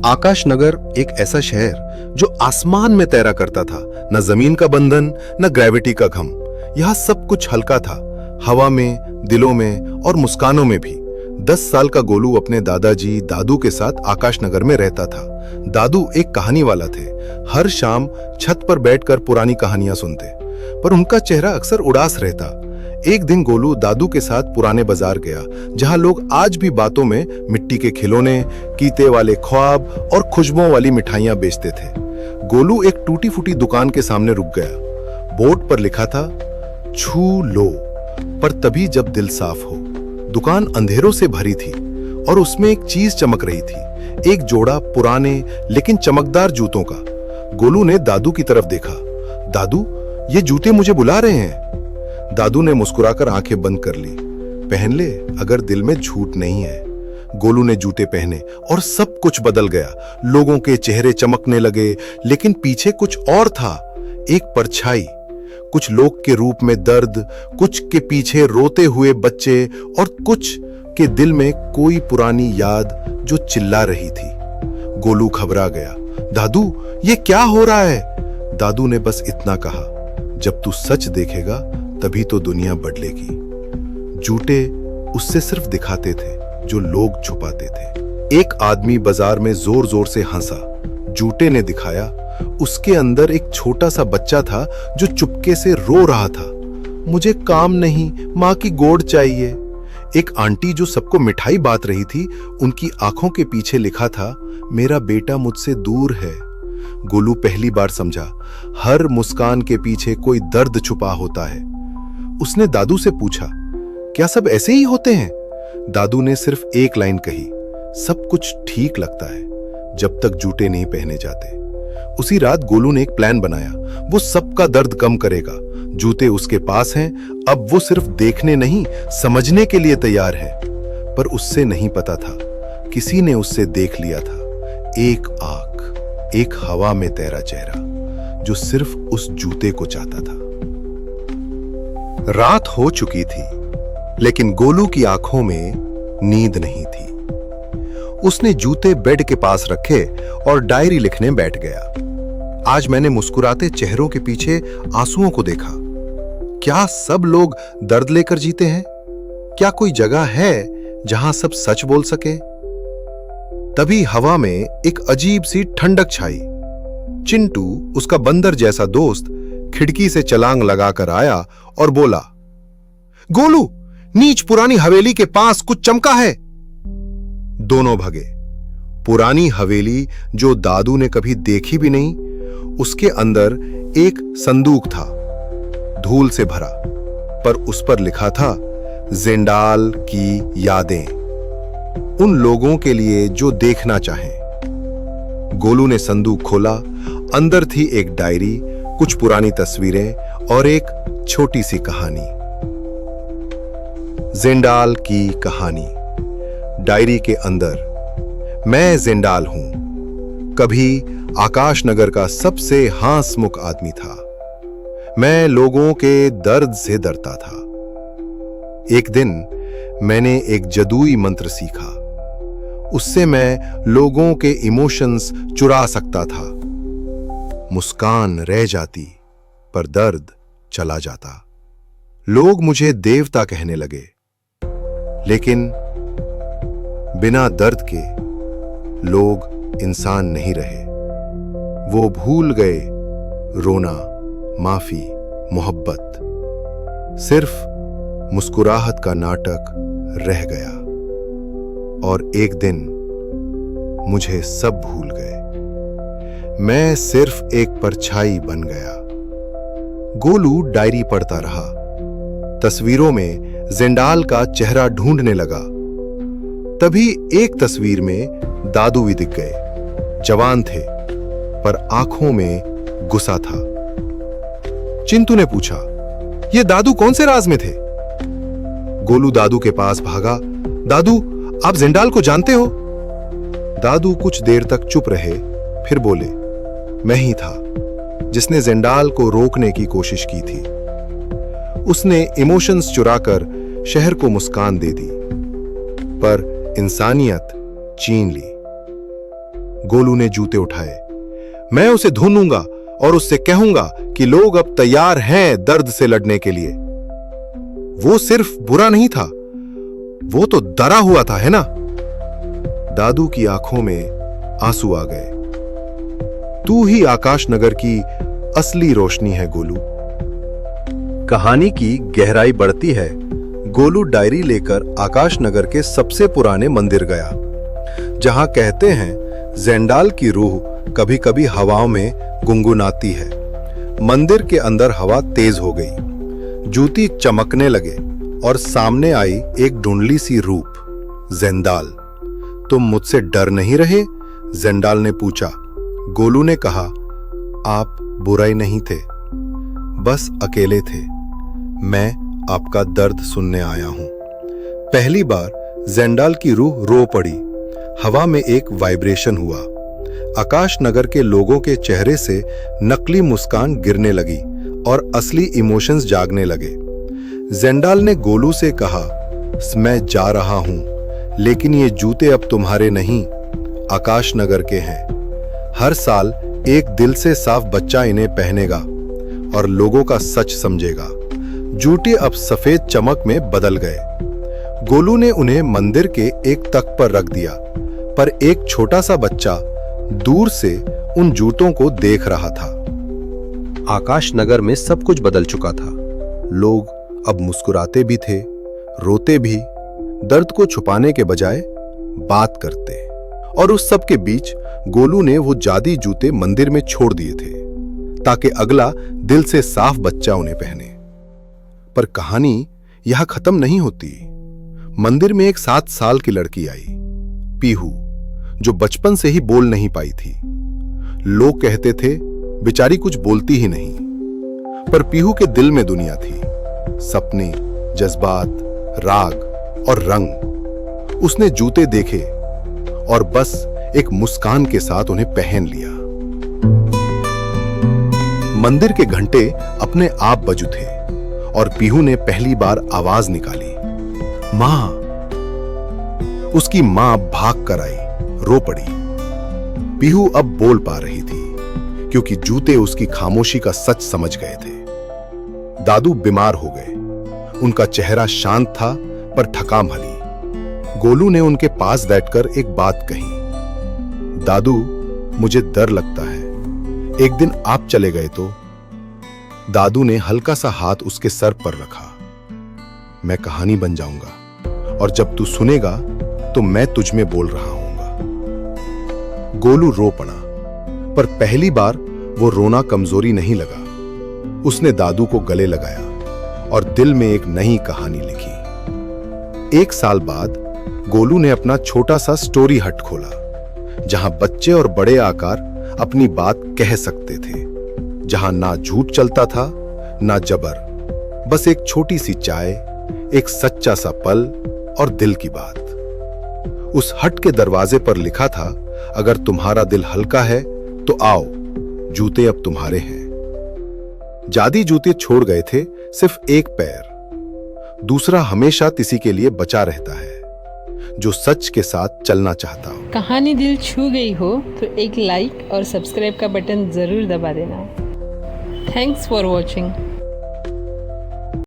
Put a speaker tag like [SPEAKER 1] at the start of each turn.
[SPEAKER 1] आकाशनगर एक ऐसा शहर जो आसमान में तैरा करता था, न जमीन का बंधन न ग्रेविटी का घम। यहाँ सब कुछ हल्का था, हवा में, दिलों में और मुस्कानों में भी। 10 साल का गोलू अपने दादाजी दादू के साथ आकाशनगर में रहता था। दादू एक कहानी वाला थे। हर शाम छत पर बैठकर पुरानी कहानियां सुनते, पर उनका चेहरा अक्सर उदास रहता। एक दिन गोलू दादू के साथ पुराने बाजार गया, जहां लोग आज भी बातों में मिट्टी के खिलौने, कीते वाले ख्वाब और खुशबुओं वाली मिठाइयां बेचते थे। गोलू एक टूटी फूटी दुकान के सामने रुक गया। बोर्ड पर लिखा था, छू लो पर तभी जब दिल साफ हो। दुकान अंधेरों से भरी थी और उसमें एक चीज चमक रही थी, एक जोड़ा पुराने लेकिन चमकदार जूतों का। गोलू ने दादू की तरफ देखा। दादू, ये जूते मुझे बुला रहे हैं। दादू ने मुस्कुराकर आंखें बंद कर ली। पहन ले, अगर दिल में झूठ नहीं है। गोलू ने जूते पहने और सब कुछ बदल गया। लोगों के चेहरे चमकने लगे, लेकिन पीछे कुछ और था, एक परछाई। कुछ लोग के रूप में दर्द, कुछ के पीछे रोते हुए बच्चे और कुछ के दिल में कोई पुरानी याद जो चिल्ला रही थी। गोलू घबरा गया। दादू, ये क्या हो रहा है? दादू ने बस इतना कहा, जब तू सच देखेगा तभी तो दुनिया बदलेगी। जूते उससे सिर्फ दिखाते थे जो लोग छुपाते थे। एक आदमी बाजार में जोर जोर से हंसा। जूते ने दिखाया, उसके अंदर एक छोटा सा बच्चा था जो चुपके से रो रहा था। मुझे काम नहीं, माँ की गोद चाहिए। एक आंटी जो सबको मिठाई बांट रही थी, उनकी आंखों के पीछे लिखा था, मेरा बेटा मुझसे दूर है। गोलू पहली बार समझा, हर मुस्कान के पीछे कोई दर्द छुपा होता है। उसने दादू से पूछा, क्या सब ऐसे ही होते हैं? दादू ने सिर्फ एक लाइन कही, सब कुछ ठीक लगता है जब तक जूते नहीं पहने जाते। उसी रात गोलू ने एक प्लान बनाया। वो सबका दर्द कम करेगा। जूते उसके पास हैं, अब वो सिर्फ देखने नहीं, समझने के लिए तैयार है। पर उससे नहीं पता था, किसी ने उससे देख लिया था। एक आंख, एक हवा में तैरा चेहरा जो सिर्फ उस जूते को चाहता था। रात हो चुकी थी, लेकिन गोलू की आंखों में नींद नहीं थी। उसने जूते बेड के पास रखे और डायरी लिखने बैठ गया। आज मैंने मुस्कुराते चेहरों के पीछे आंसुओं को देखा। क्या सब लोग दर्द लेकर जीते हैं? क्या कोई जगह है जहां सब सच बोल सके? तभी हवा में एक अजीब सी ठंडक छाई। चिंटू, उसका बंदर जैसा दोस्त, खिड़की से छलांग लगाकर आया और बोला, गोलू, नीच पुरानी हवेली के पास कुछ चमका है। दोनों भगे। पुरानी हवेली जो दादू ने कभी देखी भी नहीं, उसके अंदर एक संदूक था, धूल से भरा, पर उस पर लिखा था, ज़ेंडाल की यादें, उन लोगों के लिए जो देखना चाहें। गोलू ने संदूक खोला। अंदर थी एक डायरी, कुछ पुरानी तस्वीरें और एक छोटी सी कहानी। ज़ेंडाल की कहानी। डायरी के अंदर, मैं ज़ेंडाल हूं, कभी आकाशनगर का सबसे हांसमुख आदमी था। मैं लोगों के दर्द से डरता था। एक दिन मैंने एक जादुई मंत्र सीखा। उससे मैं लोगों के इमोशंस चुरा सकता था। मुस्कान रह जाती, पर दर्द चला जाता। लोग मुझे देवता कहने लगे, लेकिन बिना दर्द के लोग इंसान नहीं रहे। वो भूल गए रोना, माफी, मोहब्बत। सिर्फ मुस्कुराहट का नाटक रह गया। और एक दिन मुझे सब भूल गए। मैं सिर्फ एक परछाई बन गया। गोलू डायरी पढ़ता रहा। तस्वीरों में ज़ेंडाल का चेहरा ढूंढने लगा। तभी एक तस्वीर में दादू भी दिख गए। जवान थे, पर आंखों में गुस्सा था। चिंटू ने पूछा, ये दादू कौन से राज में थे? गोलू दादू के पास भागा। दादू, आप ज़ेंडाल को जानते हो? दादू कुछ देर तक चुप रहे, फिर बोले, मैं ही था जिसने ज़ेंडाल को रोकने की कोशिश की थी। उसने इमोशंस चुराकर शहर को मुस्कान दे दी, पर इंसानियत छीन ली। गोलू ने जूते उठाए। मैं उसे ढूंढूंगा और उससे कहूंगा कि लोग अब तैयार हैं दर्द से लड़ने के लिए। वो सिर्फ बुरा नहीं था, वो तो डरा हुआ था, है ना? दादू की आंखों में आंसू आ गए। तू ही आकाश नगर की असली रोशनी है गोलू। कहानी की गहराई बढ़ती है। गोलू डायरी लेकर आकाश नगर के सबसे पुराने मंदिर गया, जहां कहते हैं ज़ेंडाल की रूह कभी कभी हवाओं में गुनगुनाती है। मंदिर के अंदर हवा तेज हो गई, जूती चमकने लगे और सामने आई एक धुंधली सी रूप, ज़ेंडाल। तुम मुझसे डर नहीं रहे? ज़ेंडाल ने पूछा। गोलू ने कहा, आप बुराई नहीं थे, बस अकेले थे। मैं आपका दर्द सुनने आया हूं। पहली बार ज़ेंडाल की रूह रो पड़ी। हवा में एक वाइब्रेशन हुआ। आकाश नगर के लोगों के चेहरे से नकली मुस्कान गिरने लगी और असली इमोशंस जागने लगे। ज़ेंडाल ने गोलू से कहा, मैं जा रहा हूं, लेकिन ये जूते अब तुम्हारे नहीं, आकाश नगर के हैं। हर साल एक दिल से साफ बच्चा इन्हें पहनेगा और लोगों का सच समझेगा। जूते अब सफेद चमक में बदल गए। गोलू ने उन्हें मंदिर के एक तख्त पर रख दिया, पर एक छोटा सा बच्चा दूर से उन जूतों को देख रहा था। आकाश नगर में सब कुछ बदल चुका था। लोग अब मुस्कुराते भी थे, रोते भी, दर्द को छुपाने के बजाय बात करते। और उस सब के बीच गोलू ने वो जादी जूते मंदिर में छोड़ दिए थे, ताकि अगला दिल से साफ बच्चा उन्हें पहने। पर कहानी यहां खत्म नहीं होती। मंदिर में एक 7 साल की लड़की आई, पीहू, जो बचपन से ही बोल नहीं पाई थी। लोग कहते थे बेचारी कुछ बोलती ही नहीं, पर पीहू के दिल में दुनिया थी, सपने, जज्बात, राग और रंग। उसने जूते देखे और बस एक मुस्कान के साथ उन्हें पहन लिया। मंदिर के घंटे अपने आप बज उठे और पीहू ने पहली बार आवाज निकाली, मां। उसकी मां भाग कर आई, रो पड़ी। पीहू अब बोल पा रही थी, क्योंकि जूते उसकी खामोशी का सच समझ गए थे। दादू बीमार हो गए। उनका चेहरा शांत था, पर थकान भली। गोलू ने उनके पास बैठकर एक बात कही, दादू, मुझे डर लगता है, एक दिन आप चले गए तो। दादू ने हल्का सा हाथ उसके सर पर रखा। मैं कहानी बन जाऊंगा और जब तू सुनेगा तो मैं तुझ में बोल रहा हूंगा। गोलू रो पड़ा, पर पहली बार वो रोना कमजोरी नहीं लगा। उसने दादू को गले लगाया और दिल में एक नई कहानी लिखी। 1 साल बाद गोलू ने अपना छोटा सा स्टोरी हट खोला, जहां बच्चे और बड़े आकर अपनी बात कह सकते थे, जहां ना झूठ चलता था ना जबर, बस एक छोटी सी चाय, एक सच्चा सा पल और दिल की बात। उस हट के दरवाजे पर लिखा था, अगर तुम्हारा दिल हल्का है तो आओ, जूते अब तुम्हारे हैं। जादी जूते छोड़ गए थे सिर्फ एक पैर, दूसरा हमेशा किसी के लिए बचा रहता है, जो सच के साथ चलना चाहता हो।
[SPEAKER 2] कहानी दिल छू गई हो तो एक लाइक और सब्सक्राइब का बटन जरूर दबा देना। Thanks for watching.